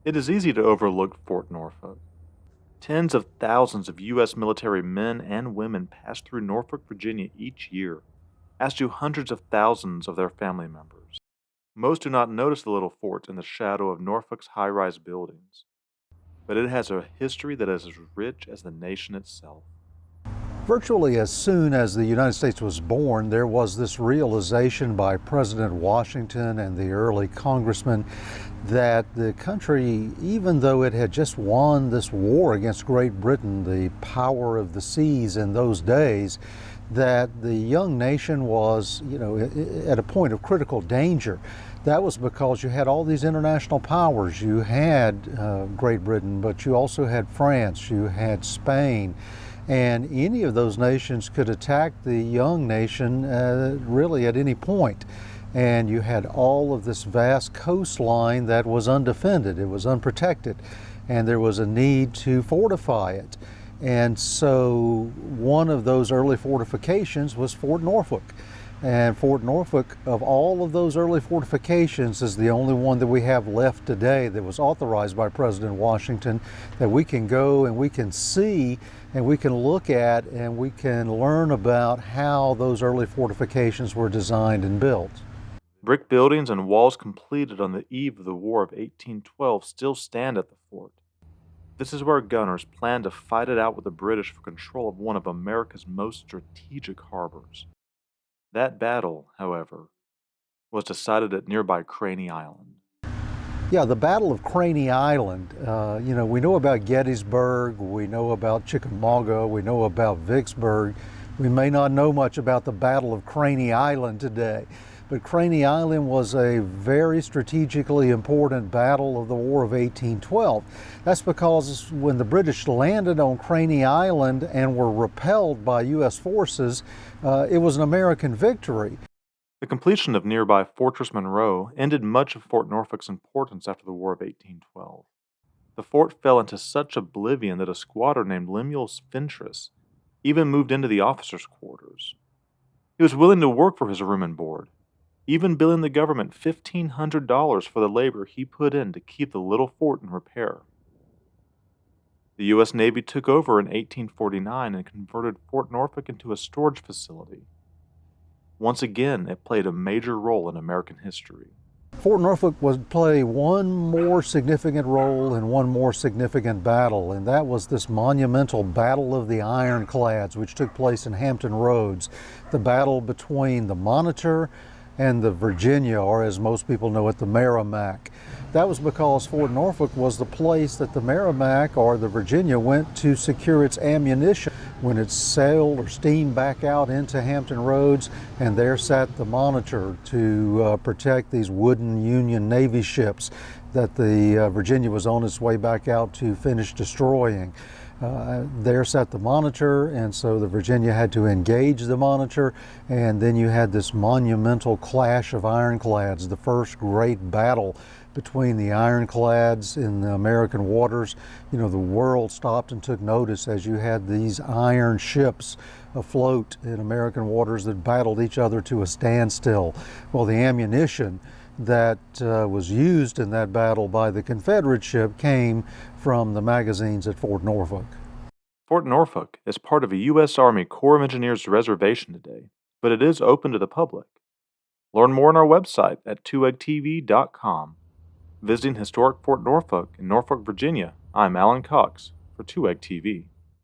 It is easy to overlook Fort Norfolk. Tens of thousands of U.S. military men and women pass through Norfolk, Virginia each year, as do hundreds of thousands of their family members. Most do not notice the little fort in the shadow of Norfolk's high rise buildings, but it has a history that is as rich as the nation itself. Virtually as soon as the United States was born, there was this realization by President Washington and the early congressmen that the country, even though it had just won this war against Great Britain, the power of the seas in those days, that the young nation was, at a point of critical danger. That was because you had all these international powers. You had Great Britain, but you also had France, you had Spain. And any of those nations could attack the young nation really at any point. And you had all of this vast coastline that was undefended, it was unprotected, and there was a need to fortify it. And so one of those early fortifications was Fort Norfolk. And Fort Norfolk, of all of those early fortifications, is the only one that we have left today that was authorized by President Washington, that we can go and we can see and we can look at and we can learn about how those early fortifications were designed and built. Brick buildings and walls completed on the eve of the War of 1812 still stand at the fort. This is where gunners planned to fight it out with the British for control of one of America's most strategic harbors. That battle, however, was decided at nearby Craney Island. Yeah, the Battle of Craney Island, we know about Gettysburg, we know about Chickamauga, we know about Vicksburg. We may not know much about the Battle of Craney Island today, but Craney Island was a very strategically important battle of the War of 1812. That's because when the British landed on Craney Island and were repelled by U.S. forces, it was an American victory. The completion of nearby Fortress Monroe ended much of Fort Norfolk's importance after the War of 1812. The fort fell into such oblivion that a squatter named Lemuel Fentress even moved into the officers' quarters. He was willing to work for his room and board, even billing the government $1,500 for the labor he put in to keep the little fort in repair. The U.S. Navy took over in 1849 and converted Fort Norfolk into a storage facility. Once again, it played a major role in American history. Fort Norfolk would play one more significant role in one more significant battle, and that was this monumental Battle of the Ironclads, which took place in Hampton Roads, the battle between the Monitor and the Virginia, or as most people know it, the Merrimac. That was because Fort Norfolk was the place that the Merrimac or the Virginia went to secure its ammunition when it sailed or steamed back out into Hampton Roads, and there sat the Monitor to protect these wooden Union Navy ships that the Virginia was on its way back out to finish destroying. There sat the Monitor, and so the Virginia had to engage the Monitor, and then you had this monumental clash of ironclads, the first great battle between the ironclads in the American waters. The world stopped and took notice as you had these iron ships afloat in American waters that battled each other to a standstill. Well, the ammunition that was used in that battle by the Confederate ship came from the magazines at Fort Norfolk. Fort Norfolk is part of a U.S. Army Corps of Engineers reservation today, but it is open to the public. Learn more on our website at 2eggtv.com. Visiting historic Fort Norfolk in Norfolk, Virginia, I'm Alan Cox for 2egg TV.